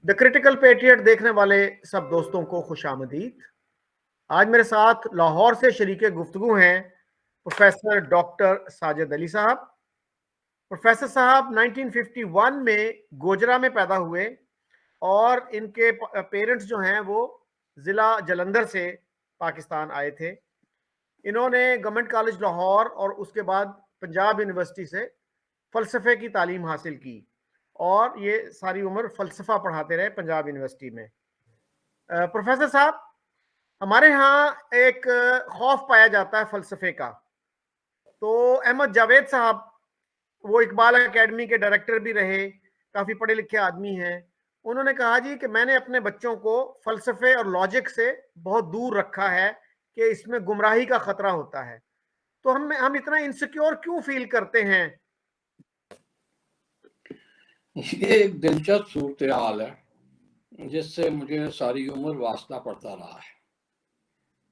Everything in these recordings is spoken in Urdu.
دا کریٹیکل پیٹریٹ دیکھنے والے سب دوستوں کو خوش آمدید۔ آج میرے ساتھ لاہور سے شریک گفتگو ہیں پروفیسر ڈاکٹر ساجد علی صاحب۔ پروفیسر صاحب 1951 میں گوجرا میں پیدا ہوئے اور ان کے پیرنٹس جو ہیں وہ ضلع جلندھر سے پاکستان آئے تھے۔ انہوں نے گورنمنٹ کالج لاہور اور اس کے بعد پنجاب یونیورسٹی سے فلسفے کی تعلیم حاصل کی اور یہ ساری عمر فلسفہ پڑھاتے رہے پنجاب یونیورسٹی میں۔ پروفیسر صاحب، ہمارے ہاں ایک خوف پایا جاتا ہے فلسفے کا، تو احمد جاوید صاحب وہ اقبال اکیڈمی کے ڈائریکٹر بھی رہے، کافی پڑھے لکھے آدمی ہیں، انہوں نے کہا جی کہ میں نے اپنے بچوں کو فلسفے اور لاجک سے بہت دور رکھا ہے کہ اس میں گمراہی کا خطرہ ہوتا ہے، تو ہم اتنا انسیکیور کیوں فیل کرتے ہیں؟ یہ ایک دلچسپ صورتحال ہے جس سے مجھے ساری عمر واسطہ پڑتا رہا ہے۔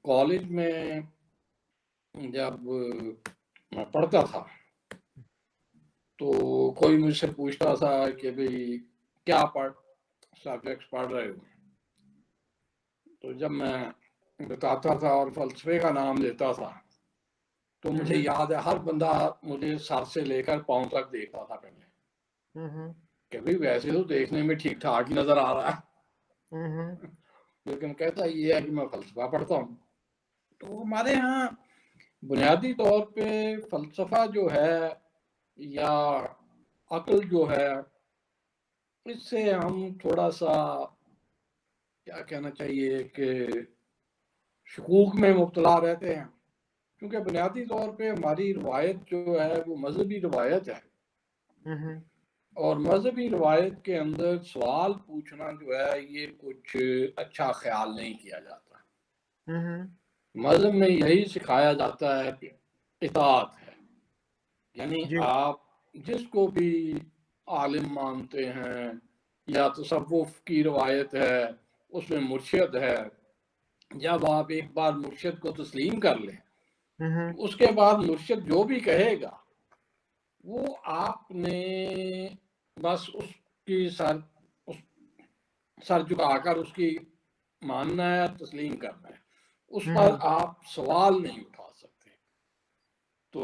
کالج میں جب میں پڑھتا تھا تو کوئی مجھ سے پوچھتا تھا کہ بھئی کیا سبجیکٹس پڑھ رہے ہو، تو جب میں بتاتا تھا اور فلسفے کا نام لیتا تھا تو مجھے یاد ہے ہر بندہ مجھے سر سے لے کر پاؤں تک دیکھتا تھا پہلے کہ بھئی ویسے تو دیکھنے میں ٹھیک ٹھاک ہی نظر آ رہا ہے، لیکن کہتا یہ ہے کہ میں فلسفہ پڑھتا ہوں۔ تو ہمارے ہاں بنیادی طور پہ فلسفہ جو ہے یا عقل جو ہے، اس سے ہم تھوڑا سا کیا کہنا چاہیے کہ شکوک میں مبتلا رہتے ہیں، کیونکہ بنیادی طور پہ ہماری روایت جو ہے وہ مذہبی روایت ہے، اور مذہبی روایت کے اندر سوال پوچھنا جو ہے یہ کچھ اچھا خیال نہیں کیا جاتا۔ مذہب میں یہی سکھایا جاتا ہے کہ اطاعت ہے، یعنی آپ جس کو بھی عالم مانتے ہیں یا تصوف کی روایت ہے اس میں مرشد ہے، جب آپ ایک بار مرشد کو تسلیم کر لیں اس کے بعد مرشد جو بھی کہے گا وہ آپ نے بس اس کی سر جھکا کر اس کی ماننا ہے، تسلیم کرنا ہے، اس پر آپ سوال نہیں اٹھا سکتے۔ تو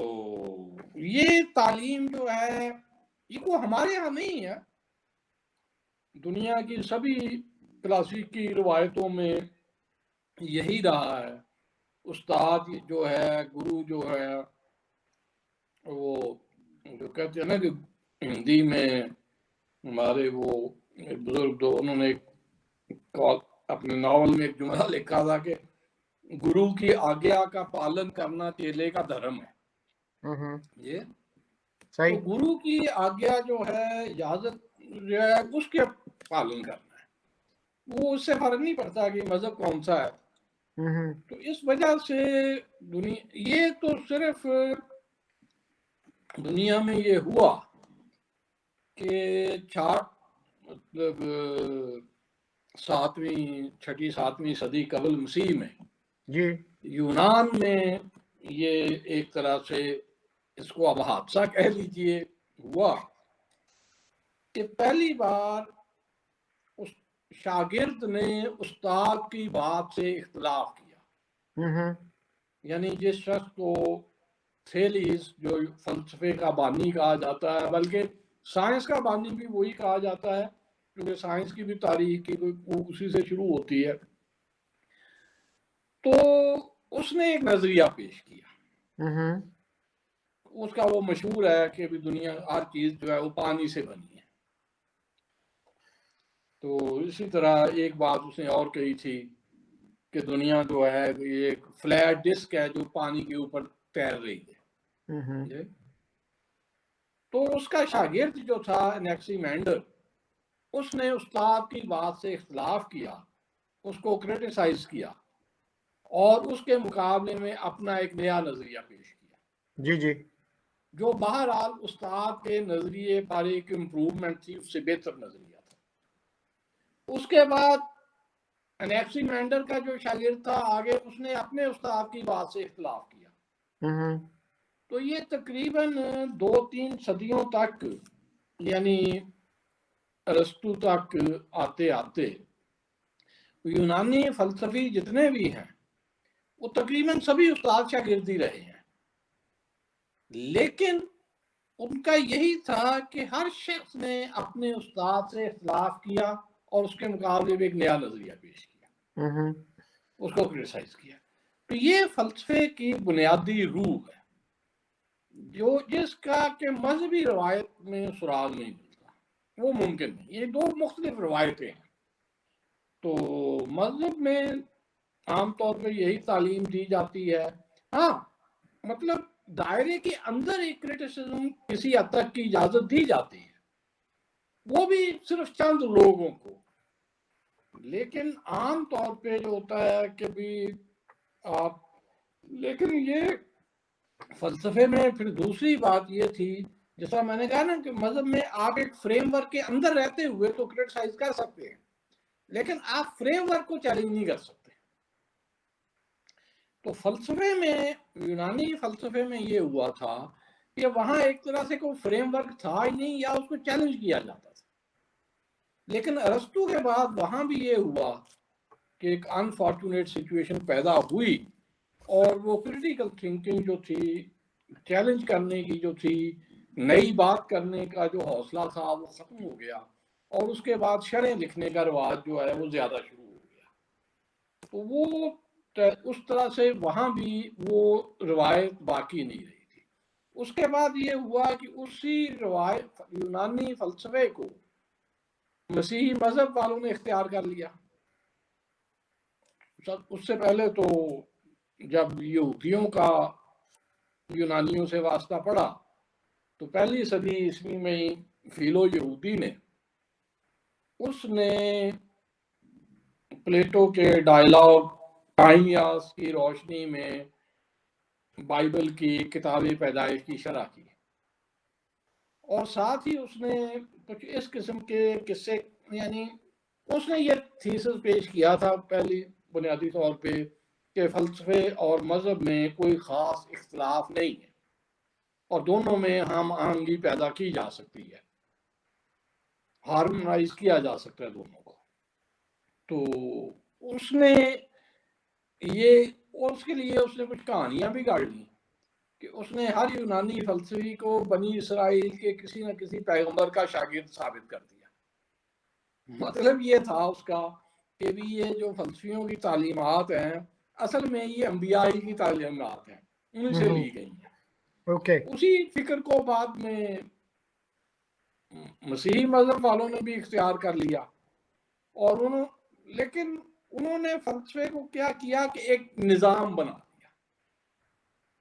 یہ تعلیم جو ہے یہ کو ہمارے ہاں نہیں ہے، دنیا کی سبھی کلاسیکی روایتوں میں یہی رہا ہے۔ استاد جو ہے، گرو جو ہے، وہ جو کہتے ہیں نا کہ ہندی میں ہمارے وہ بزرگ جو انہوں نے اپنے ناول میں ایک جملہ لکھا تھا کہ گرو کی آگیا کا پالن کرنا چیلے کا دھرم ہے۔ یہ تو گرو کی آگیا جو ہے، اجازت جو ہے، اس کے پالن کرنا ہے، وہ اس سے فرق نہیں پڑتا کہ مذہب کون سا ہے۔ تو اس وجہ سے یہ تو صرف دنیا میں یہ ہوا کہ مطلب 6ویں 7ویں صدی قبل مسیح میں یونان میں یہ ایک طرح سے اس کو اب حادثہ کہہ لیجئے ہوا کہ پہلی بار اس شاگرد نے استاد کی بات سے اختلاف کیا، یعنی جس شخص کو تھیلیس جو فلسفے کا بانی کہا جاتا ہے، بلکہ سائنس کا بانی بھی وہی کہا جاتا ہے کیونکہ سائنس کی بھی تاریخ کی اسی سے شروع ہوتی ہے، تو اس نے ایک نظریہ پیش کیا۔ اس کا وہ مشہور ہے کہ دنیا ہر چیز جو ہے وہ پانی سے بنی ہے۔ تو اسی طرح ایک بات اس نے اور کہی تھی کہ دنیا جو ہے یہ ایک فلیٹ ڈسک ہے جو پانی کے اوپر تیر رہی ہے۔ تو اس کا شاگرد جو تھا انیکسیمینڈر، اس نے استاد کی بات سے اختلاف کیا، اس کو کرٹیسائز کیا اور اس کے مقابلے میں اپنا ایک نیا نظریہ پیش کیا، جو بہرحال استاد کے نظریے پر ایک امپروومنٹ تھی، اس سے بہتر نظریہ تھا۔ اس کے بعد انیکسیمینڈر کا جو شاگرد تھا آگے اس نے اپنے استاد کی بات سے اختلاف کیا، تو یہ تقریباً 2-3 صدیوں تک، یعنی ارسطو تک آتے آتے یونانی فلسفی جتنے بھی ہیں وہ تقریباً سبھی استاد شاگرد ہی رہے ہیں، لیکن ان کا یہی تھا کہ ہر شخص نے اپنے استاد سے اختلاف کیا اور اس کے مقابلے میں ایک نیا نظریہ پیش کیا، اس کو کرٹیسائز کیا۔ تو یہ فلسفے کی بنیادی روح ہے، جو جس کا کہ مذہبی روایت میں سراغ نہیں ملتا، وہ ممکن نہیں۔ یہ دو مختلف روایتیں ہیں۔ تو مذہب میں عام طور پہ یہی تعلیم دی جاتی ہے، ہاں مطلب دائرے کے اندر ایک کرٹیسزم کسی حد تک کی اجازت دی جاتی ہے، وہ بھی صرف چند لوگوں کو، لیکن عام طور پہ جو ہوتا ہے کہ بھی آپ، لیکن یہ فلسفے میں پھر دوسری بات یہ تھی، جیسا میں نے کہا نا کہ مذہب میں آپ ایک فریم ورک کے اندر رہتے ہوئے تو کرٹیسائز کر سکتے ہیں، لیکن آپ فریم ورک کو چیلنج نہیں کر سکتے۔ تو فلسفے میں، یونانی فلسفے میں یہ ہوا تھا کہ وہاں ایک طرح سے کوئی فریم ورک تھا ہی نہیں، یا اس کو چیلنج کیا جاتا تھا۔ لیکن ارسطو کے بعد وہاں بھی یہ ہوا کہ ایک انفارچونیٹ سچویشن پیدا ہوئی، اور وہ کریٹیکل تھنکنگ جو تھی، چیلنج کرنے کی جو تھی، نئی بات کرنے کا جو حوصلہ تھا وہ ختم ہو گیا، اور اس کے بعد شرح لکھنے کا رواج جو ہے وہ زیادہ شروع ہو گیا۔ تو وہ اس طرح سے وہاں بھی وہ روایت باقی نہیں رہی تھی۔ اس کے بعد یہ ہوا کہ اسی روایت یونانی فلسفے کو مسیحی مذہب والوں نے اختیار کر لیا۔ اس سے پہلے تو جب یہودیوں کا یونانیوں سے واسطہ پڑا تو پہلی صدی عیسوی میں ہی فیلو یہودی نے، اس نے پلیٹو کے ڈائلاگ ٹائمیاس کی روشنی میں بائبل کی کتاب پیدائش کی شرح کی، اور ساتھ ہی اس نے کچھ اس قسم کے قصے، یعنی اس نے یہ تھیسس پیش کیا تھا پہلی بنیادی طور پہ کہ فلسفے اور مذہب میں کوئی خاص اختلاف نہیں ہے، اور دونوں میں ہم آہنگی پیدا کی جا سکتی ہے، ہارمونائز کیا جا سکتا ہے دونوں کو۔ تو اس نے یہ، اور اس کے لیے اس نے کچھ کہانیاں بھی گاڑ لی کہ اس نے ہر یونانی فلسفی کو بنی اسرائیل کے کسی نہ کسی پیغمبر کا شاگرد ثابت کر دیا۔ مطلب یہ تھا اس کا کہ بھی یہ جو فلسفیوں کی تعلیمات ہیں اصل میں یہ انبیاء کی تعلیمات ہیں، ان سے لی گئی ہیں۔ اسی فکر کو بعد میں مسیحی مذہب والوں نے بھی اختیار کر لیا، اور لیکن انہوں نے فلسفے کو کیا کیا کہ ایک نظام بنا دیا۔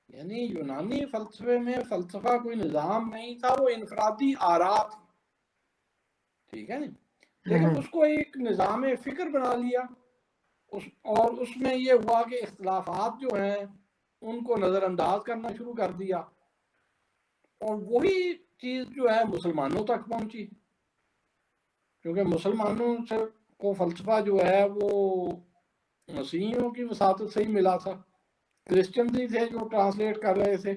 یعنی یونانی فلسفے میں فلسفہ کوئی نظام نہیں تھا، وہ انفرادی آراء تھی، ٹھیک ہے نا، لیکن اس کو ایک نظام فکر بنا لیا، اور اس میں یہ ہوا کہ اختلافات جو ہیں ان کو نظر انداز کرنا شروع کر دیا، اور وہی چیز جو ہے مسلمانوں تک پہنچی، کیونکہ مسلمانوں سے کو فلسفہ جو ہے وہ مسیحیوں کی وساطت سے ہی ملا تھا، کرسچن ہی تھے جو ٹرانسلیٹ کر رہے تھے۔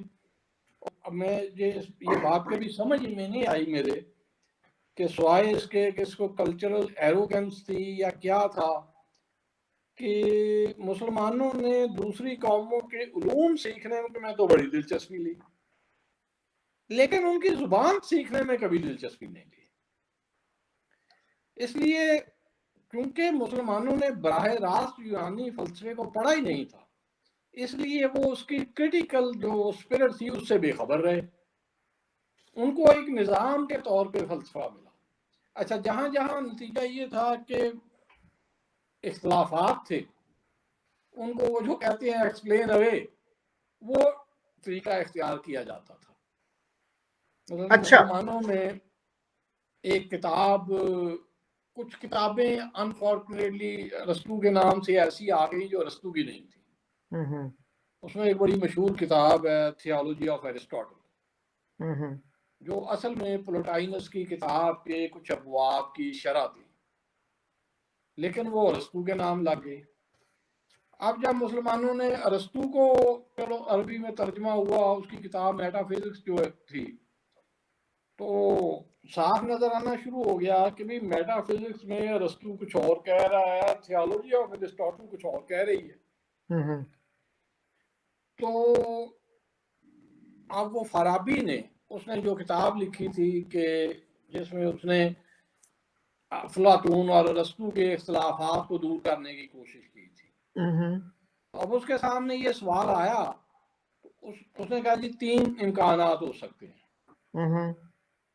اب میں یہ بات کبھی سمجھ میں نہیں آئی میرے کہ سوائے اس کے کہ اس کو کلچرل ایروگنس تھی یا کیا تھا، کہ مسلمانوں نے دوسری قوموں کے علوم سیکھنے میں تو بڑی دلچسپی لی، لیکن ان کی زبان سیکھنے میں کبھی دلچسپی نہیں لی۔ اس لیے کیونکہ مسلمانوں نے براہ راست یونانی فلسفے کو پڑھا ہی نہیں تھا، اس لیے وہ اس کی کریٹیکل جو اسپرٹ تھی اس سے بے خبر رہے، ان کو ایک نظام کے طور پہ فلسفہ ملا۔ اچھا، جہاں جہاں نتیجہ یہ تھا کہ اختلافات تھے، ان کو وہ جو کہتے ہیں ایکسپلین اوے، وہ طریقہ اختیار کیا جاتا تھا۔ اچھا، مسلمانوں میں ایک کتاب، کچھ کتابیں انفارچونیٹلی ارسطو کے نام سے ایسی آ گئی جو ارسطو کی نہیں تھی۔ اس میں ایک بڑی مشہور کتاب ہے تھیولوجی آف ایرسٹاٹل، جو اصل میں پلوٹائنس کی کتاب کے کچھ ابواب کی شرح تھی، لیکن وہ ارسطو کے نام لگ گئی۔ اب جب مسلمانوں نے ارسطو کو، چلو عربی میں ترجمہ ہوا، اس کی کتاب میٹا فزکس جو تھی، تو صاف نظر آنا شروع ہو گیا کہ بھی میٹا فزکس میں ارسطو کچھ اور کہہ رہا ہے، تھیالوجی آف ارسطاٹل کچھ اور کہہ رہی ہے. تو اب وہ فارابی نے اس نے جو کتاب لکھی تھی کہ جس میں اس نے افلاطون اور ارسطو کے اختلافات کو دور کرنے کی کوشش کی تھی. اب اس کے سامنے یہ سوال آیا، اس نے کہا جی 3 امکانات ہو سکتے ہیں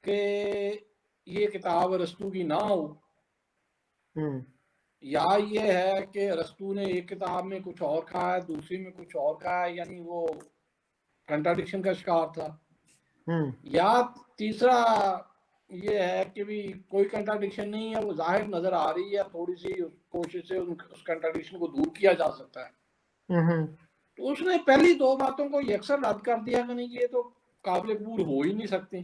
کہ یہ کتاب ارسطو کی نہ ہو، یا یہ ہے کہ ارسطو نے ایک کتاب میں کچھ اور کہا ہے، دوسری میں کچھ اور کہا ہے، یعنی وہ کنٹراڈکشن کا شکار تھا، یا تیسرا یہ ہے کہ بھی کوئی کنٹراڈکشن نہیں ہے، وہ ظاہر نظر آ رہی ہے، تھوڑی سی کوشش سے اس کنٹراڈکشن کو دور کیا جا سکتا ہے. تو اس نے پہلی 2 باتوں کو یکسر رد کر دیا کہ نہیں یہ تو قابل قبول ہو ہی نہیں سکتی.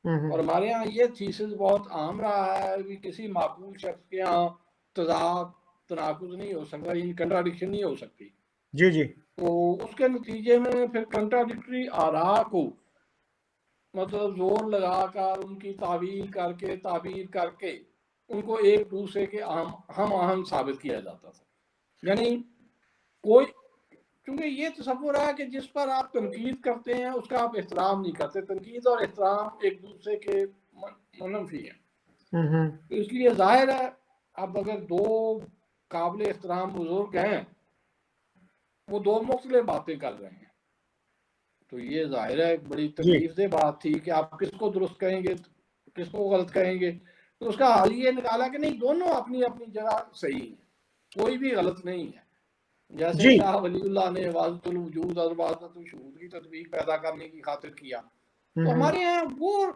اور ہمارے ہاں یہ تھیسس بہت عام رہا ہے کہ کسی معقول شخص کے ہاں تضاد تناقض نہیں ہو سکتا، یعنی کنٹراڈکشن نہیں ہو سکتی. جی جی. تو اس کے نتیجے میں پھر کنٹراڈکٹری آراء کو مطلب زور لگا کر ان کی تعبیر کر کے ان کو ایک دوسرے کے ہم آہنگ ثابت کیا جاتا تھا. یعنی کوئی چونکہ یہ تصور ہے کہ جس پر آپ تنقید کرتے ہیں اس کا آپ احترام نہیں کرتے، تنقید اور احترام ایک دوسرے کے منفی ہیں. اس لیے ظاہر ہے اب اگر 2 قابل احترام بزرگ ہیں وہ 2 مختلف باتیں کر رہے ہیں تو یہ ظاہر ہے ایک بڑی تکلیف دہ بات تھی کہ آپ کس کو درست کہیں گے کس کو غلط کہیں گے. تو اس کا حل یہ نکالا کہ نہیں دونوں اپنی اپنی جگہ صحیح ہیں، کوئی بھی غلط نہیں ہے. جیسے شاہ ولی اللہ نے وحدت الوجود اور وحدت الشہود کی تطبیق پیدا کرنے کی خاطر کیا، تو ہمارے یہاں وہ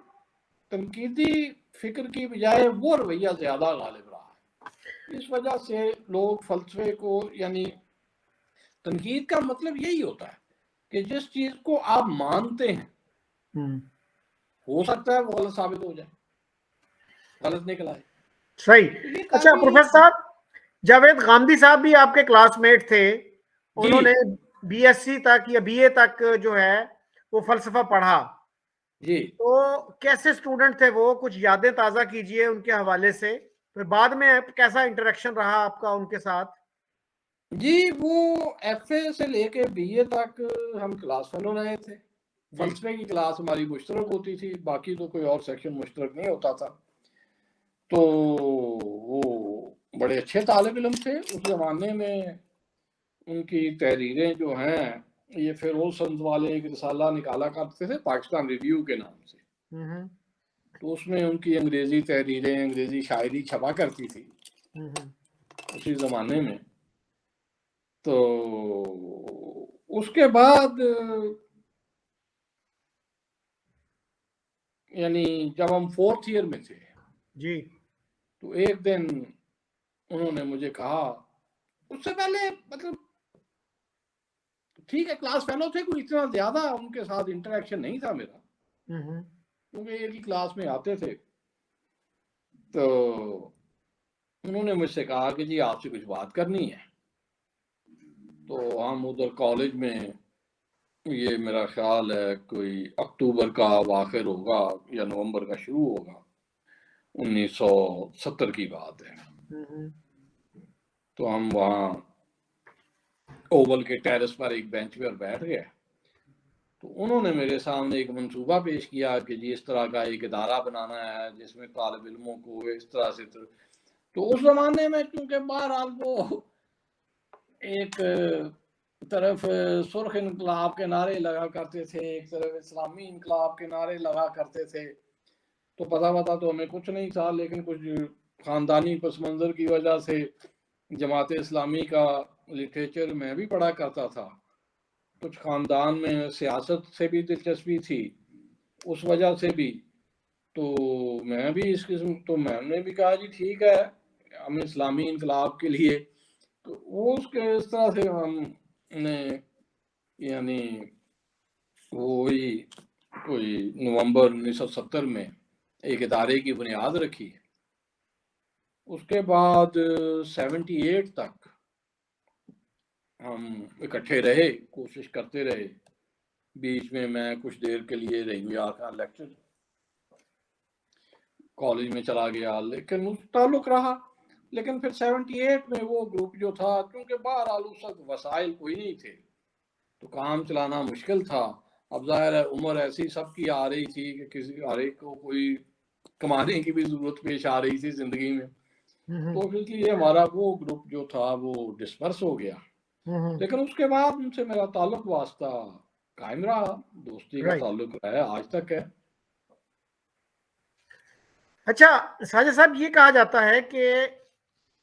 تنقیدی فکر کی بجائے وہ رویہ زیادہ غالب رہا ہے. اس وجہ سے لوگ فلسفے کو یعنی تنقید کا مطلب یہی ہوتا ہے کہ جس چیز کو آپ مانتے ہیں ہو سکتا ہے وہ غلط ثابت ہو جائے، غلط نکل آئے. صحیح. اچھا پروفیسر صاحب، جاوید غامدی صاحب بھی آپ کے کلاس میٹ تھے، انہوں نے بی ایس سی تک یا بی اے تک جو ہے وہ فلسفہ پڑھا. جی تو کیسے اسٹوڈنٹ تھے وہ؟ کچھ یادیں تازہ کیجئے ان کے حوالے سے، پھر بعد میں کیسا انٹریکشن رہا آپ کا ان کے ساتھ؟ جی وہ ایف اے سے لے کے بی اے تک ہم کلاس فیلو رہے تھے. فلسفے کی کلاس ہماری مشترک ہوتی تھی، باقی تو کوئی اور سیکشن مشترک نہیں ہوتا تھا. تو وہ بڑے اچھے طالب علم تھے. اس زمانے میں ان کی تحریریں جو ہیں یہ فیروز سند والے ایک رسالہ نکالا کرتے تھے پاکستان ریویو کے نام سے. تو اس میں ان کی انگریزی تحریریں انگریزی شاعری چھپا کرتی تھی اسی زمانے میں. تو اس کے بعد یعنی جب ہم 4th ایئر میں تھے جی تو ایک دن انہوں نے مجھے کہا، اس سے پہلے مطلب ٹھیک ہے کلاس فیلو تھے، کوئی اتنا زیادہ ان کے ساتھ انٹریکشن نہیں تھا میرا کیونکہ ایک ہی کلاس میں آتے تھے. تو انہوں نے مجھ سے کہا کہ جی آپ سے کچھ بات کرنی ہے. تو ہم ادھر کالج میں یہ میرا خیال ہے کوئی اکتوبر کا آخر ہوگا یا نومبر کا شروع ہوگا، 1970 کی بات ہے. تو ہم وہاں اوول کے ٹیرس پر ایک بینچ پر بیٹھ گئے. تو انہوں نے میرے سامنے ایک منصوبہ پیش کیا کہ جی اس طرح کا ایک ادارہ بنانا ہے جس میں طالب علموں کو اس طرح سے. تو اس زمانے میں کیونکہ بہرحال وہ ایک طرف سرخ انقلاب کے نعرے لگا کرتے تھے، ایک طرف اسلامی انقلاب کے نعرے لگا کرتے تھے، تو پتہ تو ہمیں کچھ نہیں تھا، لیکن کچھ خاندانی پس منظر کی وجہ سے جماعت اسلامی کا لٹریچر میں بھی پڑھا کرتا تھا، کچھ خاندان میں سیاست سے بھی دلچسپی تھی اس وجہ سے بھی. تو میں بھی اس قسم تو میں نے بھی کہا جی ٹھیک ہے ہم اسلامی انقلاب کے لیے. تو وہ اس طرح سے ہم نے یعنی وہی کوئی نومبر 1970 میں ایک ادارے کی بنیاد رکھی. اس کے بعد 78 تک ہم اکٹھے رہے، کوشش کرتے رہے. بیچ میں کچھ دیر کے لیے ریگولر کا لیکچر کالج میں چلا گیا، لیکن اس تعلق رہا. لیکن پھر 78 میں وہ گروپ جو تھا، کیونکہ بہرحال اس وقت وسائل کوئی نہیں تھے تو کام چلانا مشکل تھا. اب ظاہر ہے عمر ایسی سب کی آ رہی تھی کہ کسی ہر ایک کو کوئی کمانے کی بھی ضرورت پیش آ رہی تھی زندگی میں، تو اس لیے ہمارا وہ گروپ جو تھا وہ ڈسپرس ہو گیا. لیکن اس کے بعد ان سے میرا تعلق واسطہ قائم رہا، دوستی کا تعلق ہے آج تک ہے. اچھا ساجد صاحب، یہ کہا جاتا ہے کہ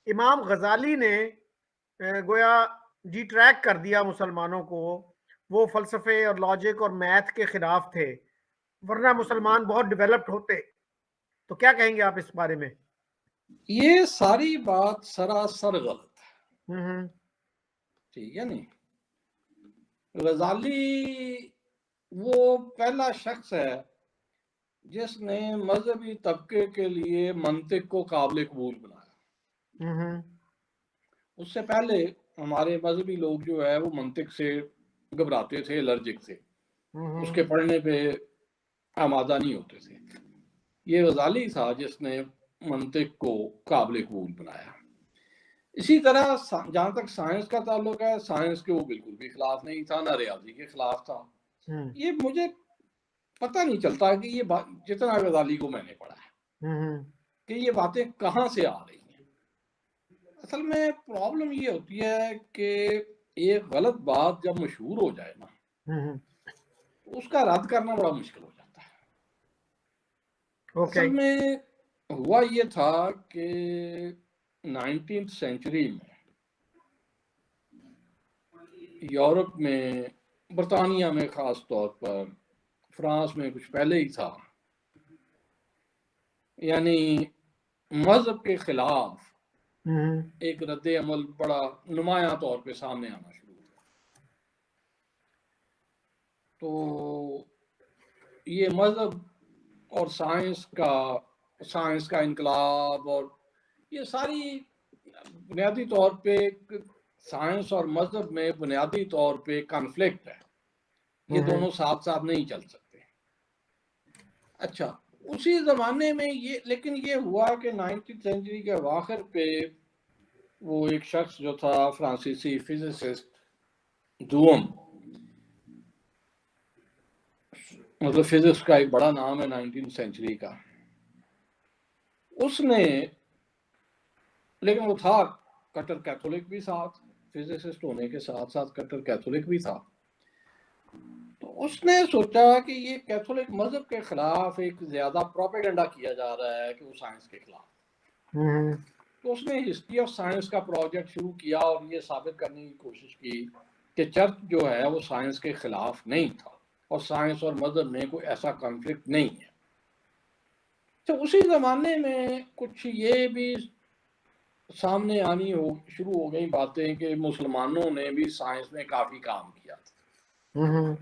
امام غزالی نے گویا ڈی ٹریک کر دیا مسلمانوں کو، وہ فلسفے اور لاجک اور میتھ کے خلاف تھے، ورنہ مسلمان بہت ڈیولپڈ ہوتے. تو کیا کہیں گے آپ اس بارے میں؟ یہ ساری بات سراسر غلط ہے. ٹھیک ہے نہیں. غزالی وہ پہلا شخص ہے جس نے مذہبی طبقے کے لیے منطق کو قابل قبول بنایا. اس سے پہلے ہمارے مذہبی لوگ جو ہے وہ منطق سے گھبراتے تھے، الرجک تھے، اس کے پڑھنے پہ آمادہ نہیں ہوتے تھے. یہ غزالی تھا جس نے منطق کو قابل قبول بنایا. اسی طرح جہاں تک سائنس کا تعلق ہے، سائنس کے وہ بالکل بھی خلاف نہیں تھا، نہ ریاضی کے خلاف تھا. یہ مجھے پتہ نہیں چلتا کہ یہ جتنا غزالی کو میں نے پڑھا ہے کہ یہ باتیں کہاں سے آ رہی ہیں. اصل میں پرابلم یہ ہوتی ہے کہ ایک غلط بات جب مشہور ہو جائے نا، اس کا رد کرنا بڑا مشکل ہو جاتا ہے. اصل میں ہوا یہ تھا کہ 19th سینچری میں یورپ میں، برطانیہ میں خاص طور پر، فرانس میں کچھ پہلے ہی تھا، یعنی مذہب کے خلاف ایک رد عمل بڑا نمایاں طور پہ سامنے آنا شروع ہوا. تو یہ مذہب اور سائنس کا انقلاب، اور یہ ساری بنیادی طور پہ سائنس اور مذہب میں بنیادی طور پہ کنفلکٹ ہے. یہ دونوں ساتھ ساتھ نہیں چل سکتے. اچھا، اسی زمانے میں لیکن یہ ہوا کہ 19th سینچری کے اواخر پہ وہ ایک شخص جو تھا فرانسیسی فزسسٹ دوم، مطلب فزکس کا ایک بڑا نام ہے 19th سینچری کا، اس نے، لیکن وہ تھا کٹر کیتھولک بھی، ساتھ فزسسٹ ہونے کے ساتھ ساتھ کٹر کیتھولک بھی تھا. تو اس نے سوچا کہ یہ کیتھولک مذہب کے خلاف ایک زیادہ پروپیگنڈا کیا جا رہا ہے کہ وہ سائنس کے خلاف. تو اس نے ہسٹری آف سائنس کا پروجیکٹ شروع کیا اور یہ ثابت کرنے کی کوشش کی کہ چرچ جو ہے وہ سائنس کے خلاف نہیں تھا اور سائنس اور مذہب میں کوئی ایسا کنفلکٹ نہیں ہے. تو اسی زمانے میں کچھ یہ بھی سامنے آنی شروع ہو گئی باتیں کہ مسلمانوں نے بھی سائنس میں کافی کام کیا تھا.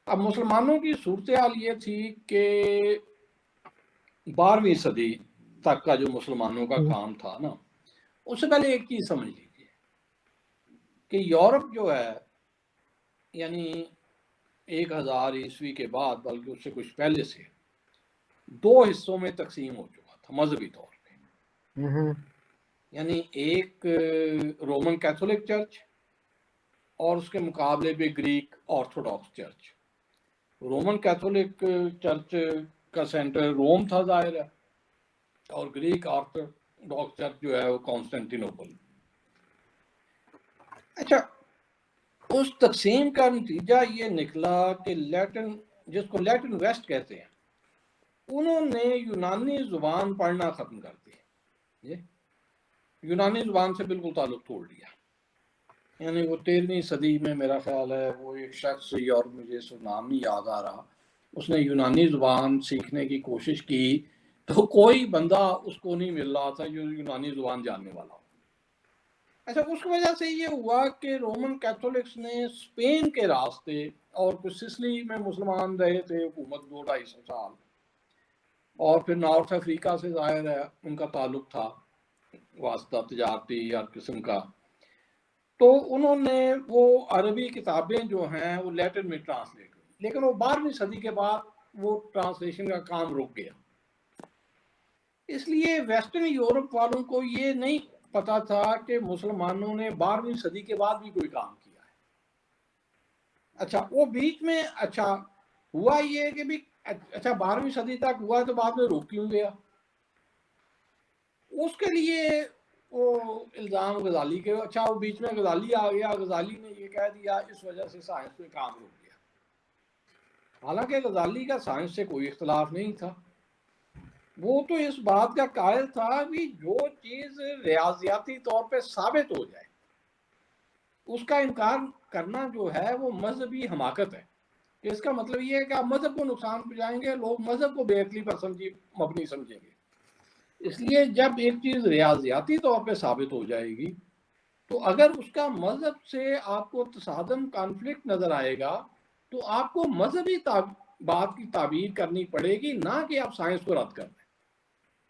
اب مسلمانوں کی صورتحال یہ تھی کہ 12ویں صدی تک کا جو مسلمانوں کا کام تھا نا، اس سے پہلے ایک چیز سمجھ لیجیے کہ یورپ جو ہے، یعنی 1000 عیسوی کے بعد، بلکہ اس سے کچھ پہلے سے 2 حصوں میں تقسیم ہو چکا تھا مذہبی طور پہ. یعنی ایک رومن کیتھولک چرچ اور اس کے مقابلے پہ Greek orthodox church. Roman Catholic church کا سینٹر روم تھا ظاہر ہے، اور گریک آرتھوڈاکس چرچ جو ہے وہ کانسٹینٹینوپل. اچھا، اس تقسیم کا نتیجہ یہ نکلا کہ لیٹن، جس کو لیٹن ویسٹ کہتے ہیں، انہوں نے یونانی زبان پڑھنا ختم کر دی. یونانی زبان سے بالکل تعلق توڑ دیا. یعنی وہ 13ویں صدی میں میرا خیال ہے وہ ایک شخص، اور مجھے اس نام نہیں یاد آ رہا، اس نے یونانی زبان سیکھنے کی کوشش کی تو کوئی بندہ اس کو نہیں مل رہا تھا جو یونانی زبان جاننے والا ہو. اچھا، اس کی وجہ سے یہ ہوا کہ رومن کیتھولکس نے اسپین کے راستے، اور کچھ سسلی میں مسلمان رہے تھے حکومت 200-250 سال، اور پھر نارتھ افریقہ سے ظاہر ہے ان کا تعلق تھا، واسطہ تجارتی ہر قسم کا. تو انہوں نے وہ عربی کتابیں جو ہیں وہ لیٹن میں ٹرانسلیٹ ہوئی، لیکن وہ 12ویں صدی کے بعد وہ ٹرانسلیشن کا کام رک گیا. اس لیے ویسٹرن یورپ والوں کو یہ نہیں پتا تھا کہ مسلمانوں نے 12ویں صدی کے بعد بھی کوئی کام کیا ہے. اچھا وہ بیچ میں اچھا ہوا یہ کہ بھی اچھا 12ویں صدی تک ہوا تو بعد میں روک کیوں گیا؟ اس کے لیے وہ الزام غزالی کے، اچھا وہ بیچ میں غزالی آ گیا، غزالی نے یہ کہہ دیا اس وجہ سے سائنس میں کام رک گیا. حالانکہ غزالی کا سائنس سے کوئی اختلاف نہیں تھا، وہ تو اس بات کا قائل تھا کہ جو چیز ریاضیاتی طور پہ ثابت ہو جائے اس کا انکار کرنا جو ہے وہ مذہبی حماقت ہے. کہ اس کا مطلب یہ ہے کہ آپ مذہب کو نقصان پہنچائیں گے، لوگ مذہب کو بے عقلی پر مبنی سمجھیں گے. اس لیے جب ایک چیز ریاضیاتی طور پہ ثابت ہو جائے گی تو اگر اس کا مذہب سے آپ کو تصادم کانفلکٹ نظر آئے گا تو آپ کو مذہبی بات کی تعبیر کرنی پڑے گی، نہ کہ آپ سائنس کو رد کر دیں.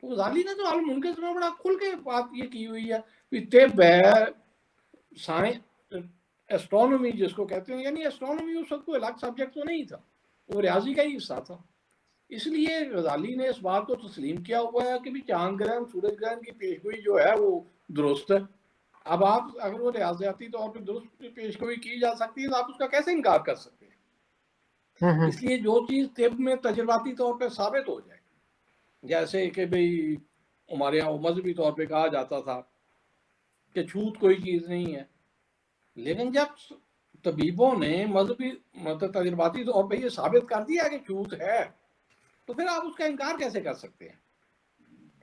تو غزالی نے تو المنکر میں بڑا کھل کے بات یہ کی ہوئی ہے کہ طب ہے، سائنس، ایسٹرونومی جس کو کہتے ہیں، یعنی ایسٹرونومی اس وقت کوئی الگ سبجیکٹ تو نہیں تھا، وہ ریاضی کا ہی حصہ تھا. اس لیے غزالی نے اس بات کو تسلیم کیا ہوا ہے کہ بھی چاند گرہن سورج گرہن کی پیشگوئی جو ہے وہ درست ہے. اب آپ اگر وہ ریاضیاتی طور پہ درست پیشگوئی کی جا سکتی ہے تو آپ اس کا کیسے انکار کر سکتے ہیں؟ اس لیے جو چیز طب میں تجرباتی طور پہ ثابت ہو جائے، جیسے کہ بھئی ہمارے یہاں مذہبی طور پہ کہا جاتا تھا کہ چھوت کوئی چیز نہیں ہے، لیکن جب طبیبوں نے مذہبی تجرباتی طور پہ یہ ثابت کر دیا کہ چھوت ہے تو پھر آپ اس کا انکار کیسے کر سکتے ہیں؟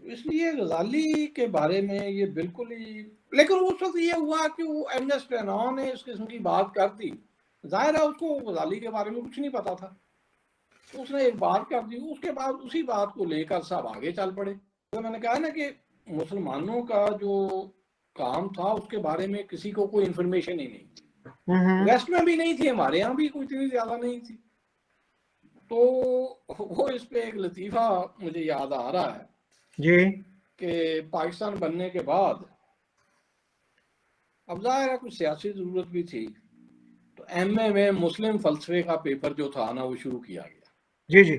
اس لیے غزالی کے بارے میں یہ بالکل ہی، لیکن اس وقت یہ ہوا کہ وہ ایرنسٹ ریناؤ نے اس قسم کی بات کر دی، ظاہر ہے اس کو غزالی کے بارے میں کچھ نہیں پتا تھا، اس نے ایک بات کر دی، اس کے بعد اسی بات کو لے کر سب آگے چل پڑے. تو میں نے کہا نا کہ مسلمانوں کا جو کام تھا اس کے بارے میں کسی کو کوئی انفارمیشن ہی نہیں تھی، ویسٹ میں بھی نہیں تھی، ہمارے یہاں بھی کوئی اتنی زیادہ نہیں تھی. تو وہ اس پہ ایک لطیفہ مجھے یاد آ رہا ہے جی کہ پاکستان بننے کے بعد اب ظاہر ہے کچھ سیاسی ضرورت بھی تھی تو ایم اے میں مسلم فلسفے کا پیپر جو تھا نا وہ شروع کیا گیا. جی جی.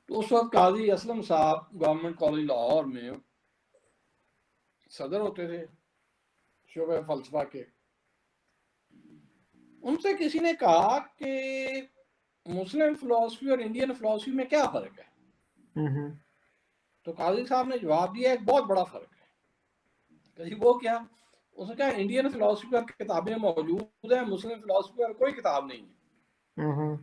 تو اس وقت قاضی اسلم صاحب گورنمنٹ کالج لاہور میں صدر ہوتے تھے شعبہ فلسفہ کے. ان سے کسی نے کہا کہ مسلم فلسفی اور انڈین فلسفی میں کیا فرق ہے؟ تو قاضی صاحب نے جواب دیا ایک بہت بڑا فرق ہے. کہ وہ کیا؟ اس نے کہا انڈین فلسفی پر کتابیں موجود ہیں، مسلم فلسفی پر کوئی کتاب نہیں ہے.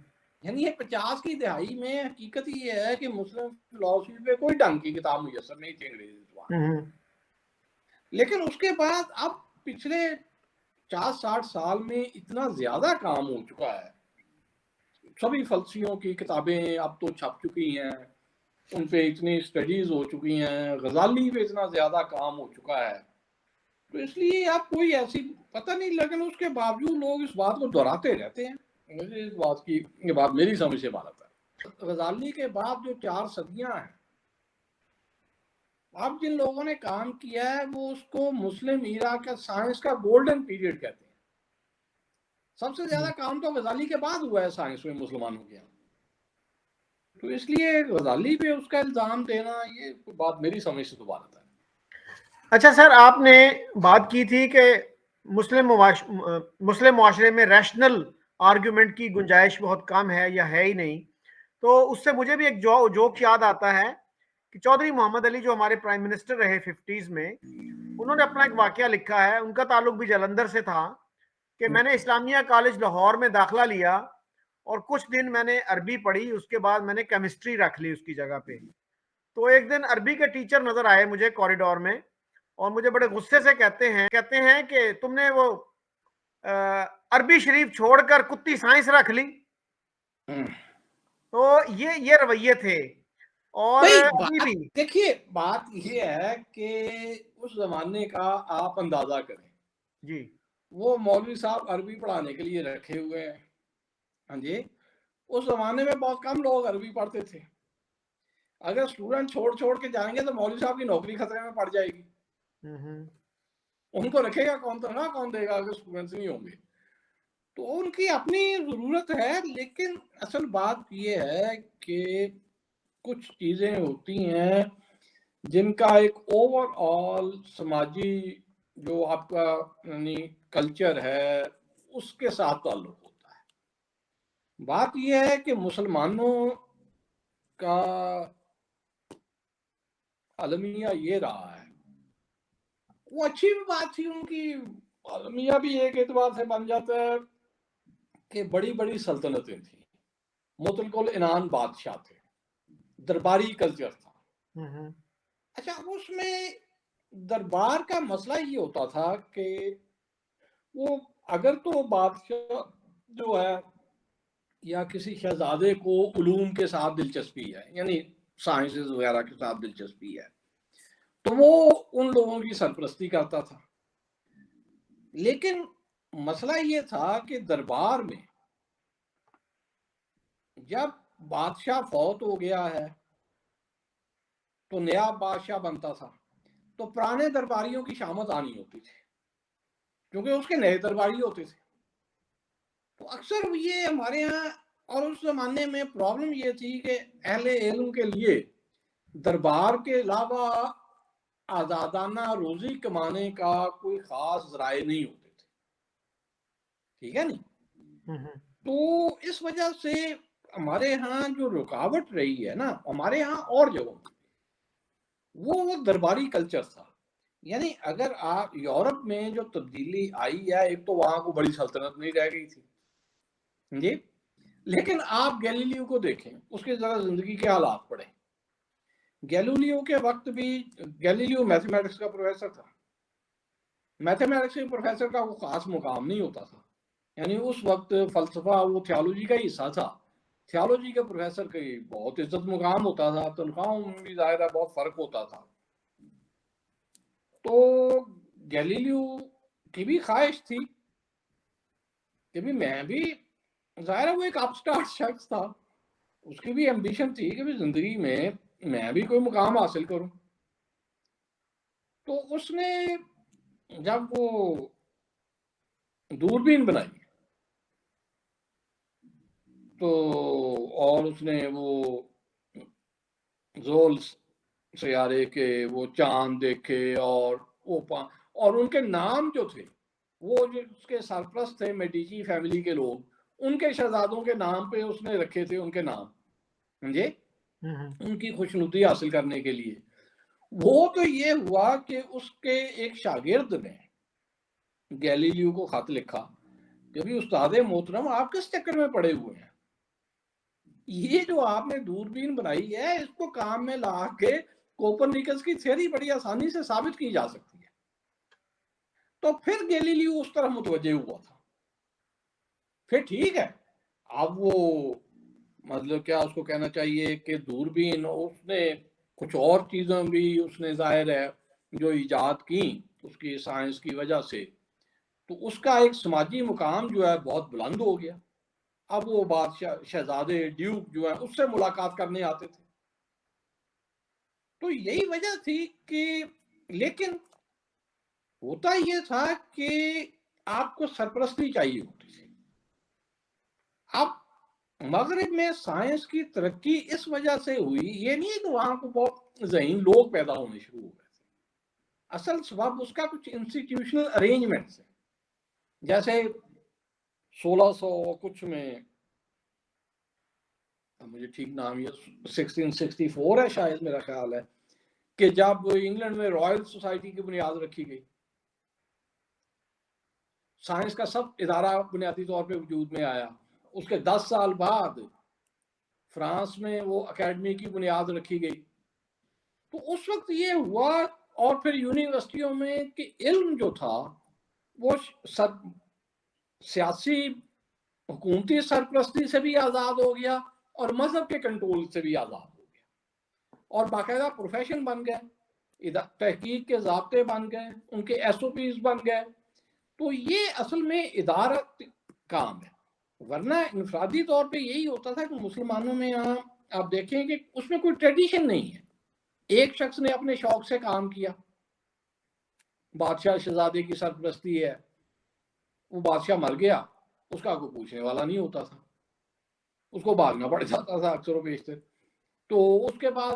یعنی یہ 50 کی دہائی میں حقیقت یہ ہے کہ مسلم فلسفی پہ کوئی ڈھنگ کی کتاب میسر نہیں تھی انگریزی زبان. لیکن اس کے بعد اب پچھلے 50-60 سال میں اتنا زیادہ کام ہو چکا ہے، سبھی فلسفیوں کی کتابیں اب تو چھپ چکی ہیں، ان پہ اتنی اسٹڈیز ہو چکی ہیں، غزالی پہ اتنا زیادہ کام ہو چکا ہے، تو اس لیے اب کوئی ایسی پتہ نہیں، لیکن اس کے باوجود لوگ اس بات کو دہراتے رہتے ہیں. مجھے اس بات کی یہ بات میری سمجھ سے بات ہے. غزالی کے بعد جو 4 صدیاں ہیں، اب جن لوگوں نے کام کیا ہے وہ اس کو مسلم ایرا کا سائنس کا گولڈن پیریڈ کہتے ہیں. سب سے زیادہ کام تو غزالی کے بعد ہوا ہے سائنس میں مسلمانوں کے. تو اس لیے غزالی پہ اس کا الزام دینا یہ بات میری سمجھ سے دوبارہ تھا. اچھا سر، آپ نے بات کی تھی کہ مسلم معاشرے میں ریشنل آرگیومنٹ کی گنجائش بہت کم ہے یا ہے ہی نہیں. تو اس سے مجھے بھی ایک جوک یاد آتا ہے کہ چودھری محمد علی جو ہمارے پرائم منسٹر رہے 50s میں، انہوں نے اپنا ایک واقعہ لکھا ہے، ان کا تعلق بھی جلندھر سے تھا، کہ میں نے اسلامیہ کالج لاہور میں داخلہ لیا اور کچھ دن میں نے عربی پڑھی، اس کے بعد میں نے کیمسٹری رکھ لی اس کی جگہ پہ. تو ایک دن عربی کے ٹیچر نظر آئے مجھے کوریڈور میں اور مجھے بڑے غصے سے کہتے ہیں کہ تم نے وہ عربی شریف چھوڑ کر کتی سائنس رکھ لی. تو یہ رویے تھے. اور دیکھیے بات یہ ہے کہ اس زمانے کا آپ اندازہ کریں جی، وہ مولوی صاحب عربی پڑھانے کے لیے رکھے ہوئے ہیں. ہاں جی، اس زمانے میں بہت کم لوگ عربی پڑھتے تھے. اگر اسٹوڈنٹ چھوڑ کے جائیں گے تو مولوی صاحب کی نوکری خطرے میں پڑ جائے گی. ان کو رکھے گا کون، تنخواہ کون دے گا اگر اسٹوڈنٹس نہیں ہوں گے؟ تو ان کی اپنی ضرورت ہے. لیکن اصل بات یہ ہے کہ کچھ چیزیں ہوتی ہیں جن کا ایک اوور آل سماجی جو آپ کا یعنی کلچر ہے اس کے ساتھ تعلق ہوتا ہے۔ بات یہ ہے کہ مسلمانوں کا المیہ یہ رہا ہے، وہ اچھی بھی بات تھی ان کی، المیہ بھی ایک اعتبار سے بن جاتا ہے کہ بڑی بڑی سلطنتیں تھیں، مطلق العنان بادشاہ تھے، درباری کلچر تھا۔ اچھا، اس میں دربار کا مسئلہ یہ ہوتا تھا کہ وہ اگر تو بادشاہ جو ہے یا کسی شہزادے کو علوم کے ساتھ دلچسپی ہے، یعنی سائنسز وغیرہ کے ساتھ دلچسپی ہے، تو وہ ان لوگوں کی سرپرستی کرتا تھا۔ لیکن مسئلہ یہ تھا کہ دربار میں جب بادشاہ فوت ہو گیا ہے تو نیا بادشاہ بنتا تھا، تو پرانے درباریوں کی شامت آنی ہوتی تھی کیونکہ اس کے نئے درباری ہوتے تھے۔ تو اکثر یہ ہمارے ہاں اور اس زمانے میں پرابلم یہ تھی کہ اہل علم کے لیے دربار کے علاوہ آزادانہ روزی کمانے کا کوئی خاص ذرائع نہیں ہوتے تھے، ٹھیک ہے نہیں؟ تو اس وجہ سے ہمارے ہاں جو رکاوٹ رہی ہے نا، ہمارے ہاں اور جگہوں وہ درباری کلچر تھا۔ یعنی اگر آپ یورپ میں جو تبدیلی آئی ہے، ایک تو وہاں کو بڑی سلطنت نہیں رہ گئی تھی جی، لیکن آپ گیلیلیو کو دیکھیں، اس کے ذرا زندگی کے حالات پڑھیں۔ گیلیلیو کے وقت بھی گیلیلیو میتھمیٹکس کا پروفیسر تھا، میتھمیٹکس کے پروفیسر کا وہ خاص مقام نہیں ہوتا تھا، یعنی اس وقت فلسفہ وہ تھیالوجی کا حصہ تھا، تھیالوجی کے پروفیسر کا بہت عزت مقام ہوتا تھا، تنخواہوں میں بھی ظاہر ہے بہت فرق ہوتا تھا۔ تو گیلیلیو کی بھی خواہش تھی کہ میں بھی، ظاہر ہے وہ ایک اپ سٹارٹ شخص تھا، اس کی بھی ایمبیشن تھی کہ زندگی میں بھی کوئی مقام حاصل کروں۔ تو اس نے جب وہ دوربین بنائی تو اور اس نے وہ زول سیارے کے وہ چاند دیکھے اور ان کے نام جو تھے، وہ جو اس کے سرپرست تھے میڈیچی فیملی کے لوگ، ان کے شہزادوں کے نام پہ اس نے رکھے تھے ان کے نام جی، ان کی خوشنودی حاصل کرنے کے لیے۔ وہ تو یہ ہوا کہ اس کے ایک شاگرد نے گیلیلیو کو خط لکھا کہ بھی استاد محترم آپ کس چکر میں پڑے ہوئے ہیں، یہ جو آپ نے دوربین بنائی ہے اس کو کام میں لا کے کوپرنیکس کی تھیوری بڑی آسانی سے ثابت کی جا سکتی ہے۔ تو پھر گیلیلیو اس طرح متوجہ ہوا تھا۔ پھر ٹھیک ہے، اب وہ مطلب کیا اس کو کہنا چاہیے کہ دوربین اس نے کچھ اور چیزیں بھی اس نے ظاہر ہے جو ایجاد کی اس کی سائنس کی وجہ سے، تو اس کا ایک سماجی مقام جو ہے بہت بلند ہو گیا۔ اب وہ بادشاہ شہزادے ڈیوک جو ہے اس سے ملاقات کرنے آتے تھے۔ تو یہی وجہ تھی کہ لیکن ہوتا یہ تھا کہ آپ کو سرپرستی چاہیے ہوتی تھی۔ اب مغرب میں سائنس کی ترقی اس وجہ سے ہوئی، یہ نہیں ہے کہ وہاں کو بہت ذہین لوگ پیدا ہونے شروع ہو گئے تھے، اصل سبب اس کا کچھ انسٹیٹیوشنل ارینجمنٹس ہیں، جیسے 1600 کچھ میں، مجھے ٹھیک نام یہ 1664 ہے شاید میرا خیال ہے، کہ جب انگلینڈ میں رائل سوسائٹی کی بنیاد رکھی گئی، سائنس کا سب ادارہ بنیادی طور پہ وجود میں آیا۔ اس کے 10 سال بعد فرانس میں وہ اکیڈمی کی بنیاد رکھی گئی۔ تو اس وقت یہ ہوا، اور پھر یونیورسٹیوں میں کہ علم جو تھا وہ سیاسی حکومتی سرپرستی سے بھی آزاد ہو گیا اور مذہب کے کنٹرول سے بھی آزاد ہو گیا، اور باقاعدہ پروفیشن بن گئے، تحقیق کے ضابطے بن گئے، ان کے ایس او پیز بن گئے۔ تو یہ اصل میں ادارت کام ہے، ورنہ انفرادی طور پہ یہی ہوتا تھا کہ مسلمانوں میں یہاں آپ دیکھیں کہ اس میں کوئی ٹریڈیشن نہیں ہے، ایک شخص نے اپنے شوق سے کام کیا، بادشاہ شہزادے کی سرپرستی ہے، وہ بادشاہ مر گیا، اس کا کوئی پوچھنے والا نہیں ہوتا تھا، اس کو بھاگنا پڑ جاتا تھا اکثر و بیشتر۔ تو اس کے بعد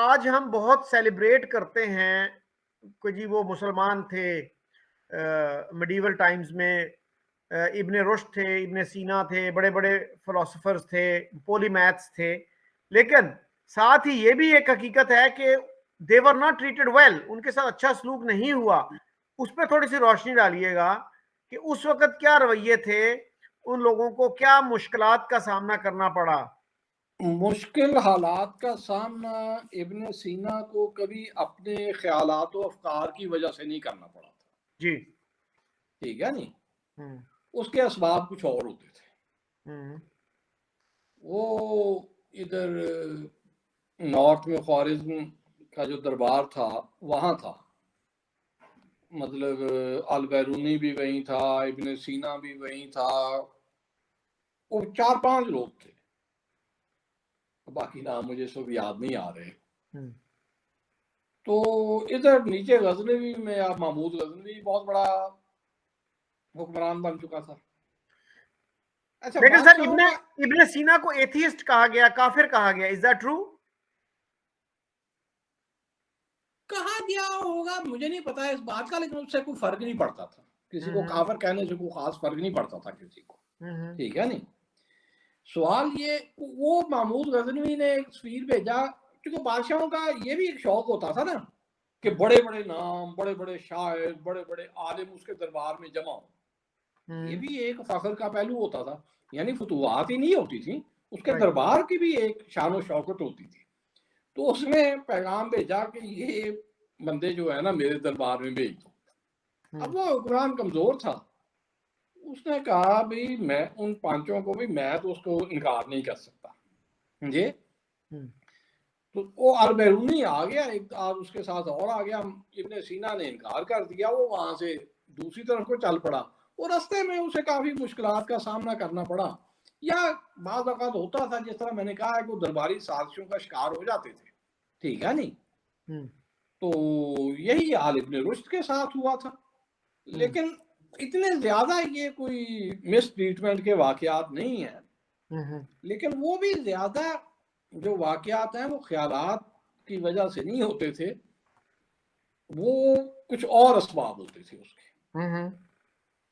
آج ہم بہت سیلیبریٹ کرتے ہیں کہ جی وہ مسلمان تھے میڈیول ٹائمز میں، ابن رشد تھے، ابن سینا تھے، بڑے بڑے فلاسفرز تھے، پولی میتھس تھے، لیکن ساتھ ہی یہ بھی ایک حقیقت ہے کہ they were not treated well، ان کے ساتھ اچھا سلوک نہیں ہوا. اس پہ تھوڑی سی روشنی ڈالیے گا کہ اس وقت کیا رویے تھے، ان لوگوں کو کیا مشکلات کا سامنا کرنا پڑا. مشکل حالات کا سامنا ابن سینا کو کبھی اپنے خیالات و افکار کی وجہ سے نہیں کرنا پڑا تھا. جی ٹھیک ہے نہیں، اس کے اسباب کچھ اور ہوتے تھے. وہ ادھر نارتھ میں خوارزم کا جو دربار تھا وہاں تھا، مطلب البیرونی بھی وہیں تھا، ابن سینا بھی وہیں تھا، وہ 4-5 لوگ تھے، باقی نام مجھے سب یاد نہیں آ رہے. تو ادھر نیچے غزنوی میں آپ محمود غزنوی بہت بڑا حکمران بن چکا تھا. اچھا، لیکن سر بادشاہوں کا ابن سینا کو ایتھیسٹ کہا گیا، کافر کہا گیا، از دیٹ ٹرو؟ کہا گیا ہوگا، مجھے نہیں پتا اس بات کا، لیکن اس سے کوئی فرق نہیں پڑتا تھا. کسی کو کافر کہنے سے کوئی خاص فرق نہیں پڑتا تھا کسی کو. ٹھیک ہے نہیں. سوال یہ، وہ محمود غزنوی نے ایک سفیر بھیجا، کیونکہ بادشاہوں کا یہ بھی ایک شوق ہوتا تھا نا کہ بڑے بڑے نام، بڑے بڑے شاعر، بڑے بڑے عالم اس کے دربار میں جمع ہوں. یہ بھی ایک فخر کا پہلو ہوتا تھا. یعنی فتوحات ہی نہیں ہوتی تھی، اس کے دربار کی بھی ایک شان و شوکت ہوتی تھی. تو اس نے پیغام بھیجا کہ یہ بندے جو ہے نا میرے دربار میں بھیج دو. اب وہ حکمران کمزور تھا، اس نے کہا بھئی میں ان 5 کو بھی، میں تو اس کو انکار نہیں کر سکتا. جی تو وہ البیرونی آ گیا، ایک آج اس کے ساتھ اور آ گیا، ابن سینا نے انکار کر دیا، وہ وہاں سے دوسری طرف کو چل پڑا. اور راستے میں اسے کافی مشکلات کا سامنا کرنا پڑا، یا بعض اوقات ہوتا تھا جس طرح میں نے کہا کہ وہ درباری سازشوں کا شکار ہو جاتے تھے. ٹھیک ہے نہیں. تو یہی حال ابن رشد کے ساتھ ہوا تھا. لیکن اتنے زیادہ یہ کوئی مس ٹریٹمنٹ کے واقعات نہیں ہیں، لیکن وہ بھی زیادہ جو واقعات ہیں وہ خیالات کی وجہ سے نہیں ہوتے تھے، وہ کچھ اور اسباب ہوتے تھے اس کے.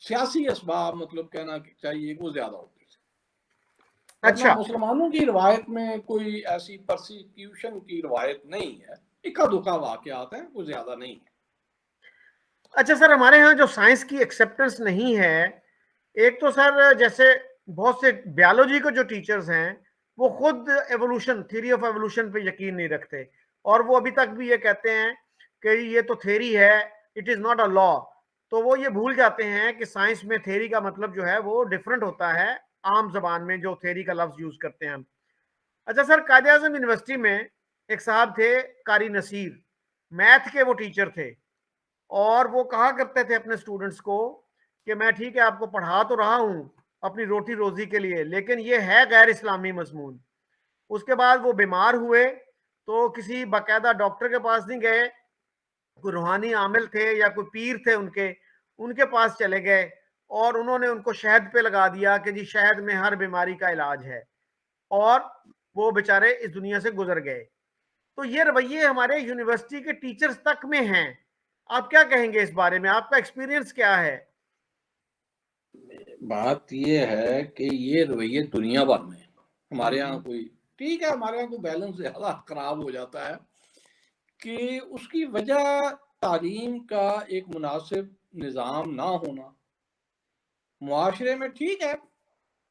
سیاسی اسباب مطلب کہنا چاہیے وہ زیادہ ہوتے تھے. اچھا، مسلمانوں کی روایت میں کوئی ایسی پرسیکیوشن کی روایت نہیں ہے، اکا دکا واقعات ہیں، وہ زیادہ نہیں ہے. اچھا سر، ہمارے ہاں جو سائنس کی ایکسیپٹنس نہیں ہے، ایک تو سر جیسے بہت سے بیالوجی کو جو ٹیچرز ہیں وہ خود ایوولوشن، تھیوری آف ایوولوشن پہ یقین نہیں رکھتے، اور وہ ابھی تک بھی یہ کہتے ہیں کہ یہ تو تھیوری ہے، اٹ از ناٹ اے لا. تو وہ یہ بھول جاتے ہیں کہ سائنس میں تھیوری کا مطلب جو ہے وہ ڈیفرنٹ ہوتا ہے عام زبان میں جو تھیوری کا لفظ یوز کرتے ہیں ہم. اچھا سر، قائد اعظم یونیورسٹی میں ایک صاحب تھے قاری نصیر، میتھ کے وہ ٹیچر تھے، اور وہ کہا کرتے تھے اپنے اسٹوڈنٹس کو کہ میں ٹھیک ہے آپ کو پڑھا تو رہا ہوں اپنی روٹی روزی کے لیے، لیکن یہ ہے غیر اسلامی مضمون. اس کے بعد وہ بیمار ہوئے تو کسی باقاعدہ ڈاکٹر کے پاس نہیں گئے، کوئی روحانی عامل تھے یا کوئی پیر تھے ان کے پاس چلے گئے، اور انہوں نے ان کو شہد پہ لگا دیا کہ جی شہد میں ہر بیماری کا علاج ہے، اور وہ بیچارے اس دنیا سے گزر گئے. تو یہ رویے ہمارے یونیورسٹی کے ٹیچرز تک میں ہیں. آپ کیا کہیں گے اس بارے میں؟ آپ کا ایکسپیرینس کیا ہے؟ بات یہ ہے کہ یہ رویے دنیا بھر میں، ہمارے یہاں کوئی ٹھیک ہے، ہمارے یہاں کوئی بیلنس زیادہ خراب ہو جاتا ہے کہ اس کی وجہ تعلیم کا ایک مناسب نظام نہ ہونا. معاشرے میں ٹھیک ہے،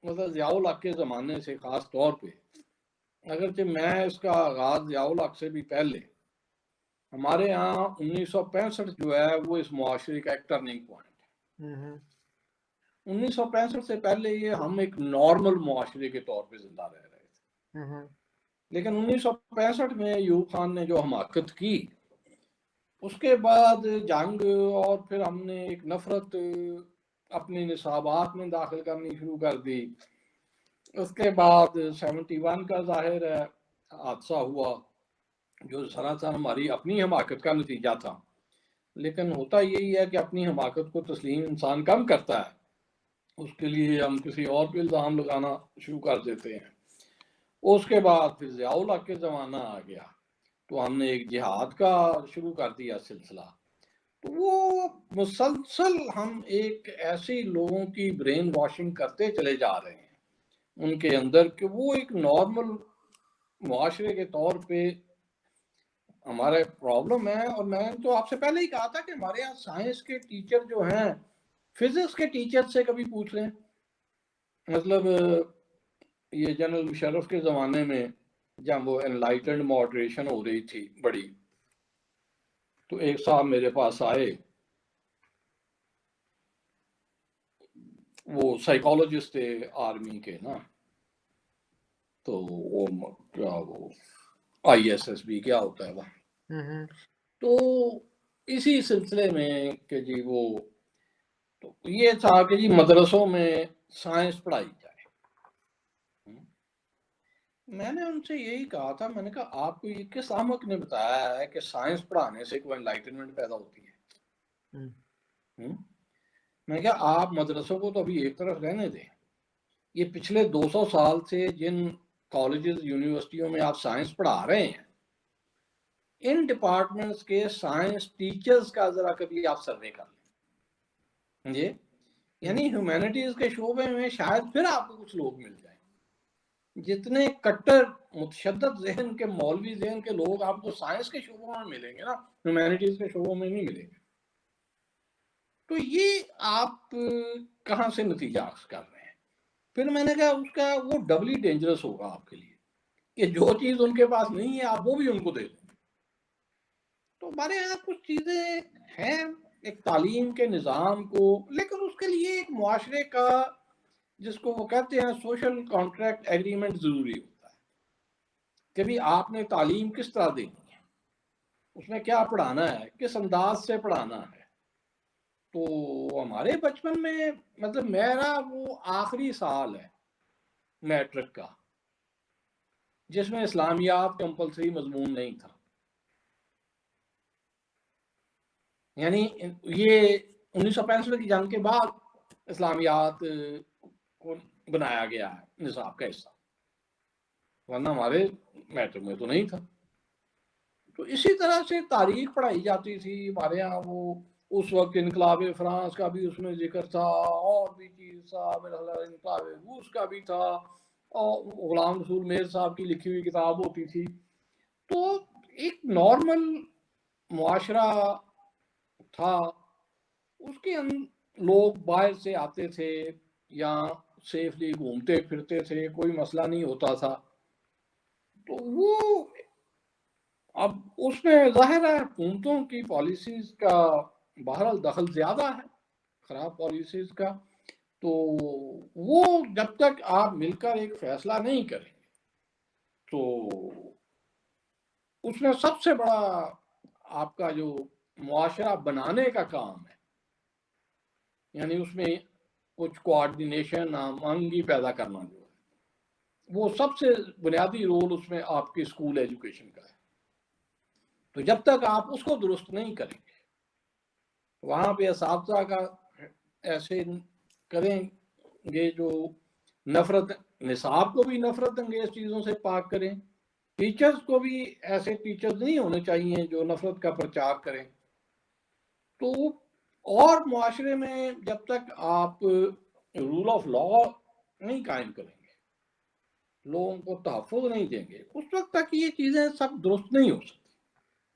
مطلب ضیاء الحق کے زمانے سے خاص طور پہ، اگرچہ میں اس کا آغاز ضیاء الحق سے بھی پہلے، ہمارے ہاں 1965 جو ہے وہ اس معاشرے کا ایک ٹرننگ پوائنٹ ہے. 1965 سے پہلے یہ ہم ایک نارمل معاشرے کے طور پہ زندہ رہ رہے تھے. لیکن 1965 میں ایوب خان نے جو حماقت کی، اس کے بعد جنگ، اور پھر ہم نے ایک نفرت اپنے نصابات میں داخل کرنی شروع کر دی. اس کے بعد 71 کا ظاہر ہے حادثہ ہوا جو سراسر ہماری اپنی حماقت کا نتیجہ تھا. لیکن ہوتا یہی ہے کہ اپنی حماقت کو تسلیم انسان کم کرتا ہے، اس کے لیے ہم کسی اور پہ الزام لگانا شروع کر دیتے ہیں. اس کے بعد پھر ضیاء الحق کے زمانہ آ گیا، تو ہم نے ایک جہاد کا شروع کر دیا سلسلہ. تو وہ مسلسل ہم ایک ایسے لوگوں کی برین واشنگ کرتے چلے جا رہے ہیں ان کے اندر کہ وہ ایک نارمل معاشرے کے طور پہ ہمارا پرابلم ہے. اور میں نے تو آپ سے پہلے ہی کہا تھا کہ ہمارے یہاں سائنس کے ٹیچر جو ہیں فزکس کے ٹیچر سے کبھی پوچھ لیں. مطلب یہ جنرل مشرف کے زمانے میں جب وہ انلائٹنڈ ماڈریشن ہو رہی تھی بڑی، تو ایک صاحب میرے پاس آئے، وہ سائیکالوجسٹ تھے آرمی کے نا، تو وہ کیا وہ ISSB کیا ہوتا ہے وہ، تو اسی سلسلے میں کہ جی وہ تو یہ تھا کہ جی مدرسوں میں سائنس پڑھائی جائے. میں نے ان سے یہی کہا تھا، میں نے کہا آپ کو یہ کس احمق نے بتایا ہے کہ سائنس پڑھانے سے کوئی انلائٹنمنٹ پیدا ہوتی ہے؟ میں نے کہا آپ مدرسوں کو تو ابھی ایک طرف رہنے دیں، یہ پچھلے 200 سال سے جن کالجز یونیورسٹیوں میں آپ سائنس پڑھا رہے ہیں ان ڈپارٹمنٹس کے سائنس ٹیچرز کا ذرا کبھی آپ سروے کر لیں جی. یعنی ہیومینٹیز کے شعبے میں شاید پھر آپ کو کچھ لوگ مل جائیں. جتنے کٹر متشدد ذہن کے مولوی ذہن کے لوگ آپ کو سائنس کے شعبوں میں ملیں گے نا، ہیومینٹیز کے شعبوں میں نہیں ملیں گے. تو یہ آپ کہاں سے نتیجہ اخذ کر رہے ہیں؟ پھر میں نے کہا اس کا وہ ڈبلی ڈینجرس ہوگا آپ کے لیے کہ جو چیز ان کے پاس نہیں ہے آپ وہ بھی ان کو دے دیں. تو ہمارے یہاں کچھ چیزیں ہیں ایک تعلیم کے نظام کو، لیکن اس کے لیے ایک معاشرے کا جس کو وہ کہتے ہیں سوشل کانٹریکٹ ایگریمنٹ ضروری ہوتا ہے کہ بھی آپ نے تعلیم کس طرح دینی ہے، اس میں کیا پڑھانا ہے، کس انداز سے پڑھانا ہے. تو ہمارے بچپن میں مطلب میرا وہ آخری سال ہے میٹرک کا جس میں اسلامیات کمپلسری مضمون نہیں تھا. یعنی یہ 1965 کی جنگ کے بعد اسلامیات کو بنایا گیا ہے نصاب کا حصہ، ورنہ ہمارے میٹرک میں تو نہیں تھا. تو اسی طرح سے تاریخ پڑھائی جاتی تھی ہمارے یہاں. وہ اس وقت انقلاب فرانس کا بھی اس میں ذکر تھا، اور بھی چیز تھا، انقلاب روس کا بھی تھا، اور غلام رسول میر صاحب کی لکھی ہوئی کتاب ہوتی تھی. تو ایک نارمل معاشرہ تھا، اس کے لوگ باہر سے آتے تھے یا سیفلی گھومتے پھرتے تھے، کوئی مسئلہ نہیں ہوتا تھا. تو وہ اب اس میں ظاہر ہے حکومتوں کی پالیسیز کا بہرحال دخل زیادہ ہے، خراب پالیسیز کا. تو وہ جب تک آپ مل کر ایک فیصلہ نہیں کریں گے تو اس میں سب سے بڑا آپ کا جو معاشرہ بنانے کا کام ہے، یعنی اس میں کچھ کوآرڈینیشن ہمانگی پیدا کرنا جو ہے وہ سب سے بنیادی رول اس میں آپ کی اسکول ایجوکیشن کا ہے. تو جب تک آپ اس کو درست نہیں کریں گے، وہاں پہ اساتذہ کا ایسے کریں گے جو نفرت، نصاب کو بھی نفرت انگیز چیزوں سے پاک کریں، ٹیچرز کو بھی ایسے ٹیچرز نہیں ہونے چاہیے جو نفرت کا پرچار کریں. تو اور معاشرے میں جب تک آپ رول آف لا نہیں قائم کریں گے، لوگوں کو تحفظ نہیں دیں گے، اس وقت تک یہ چیزیں سب درست نہیں ہو سکتی.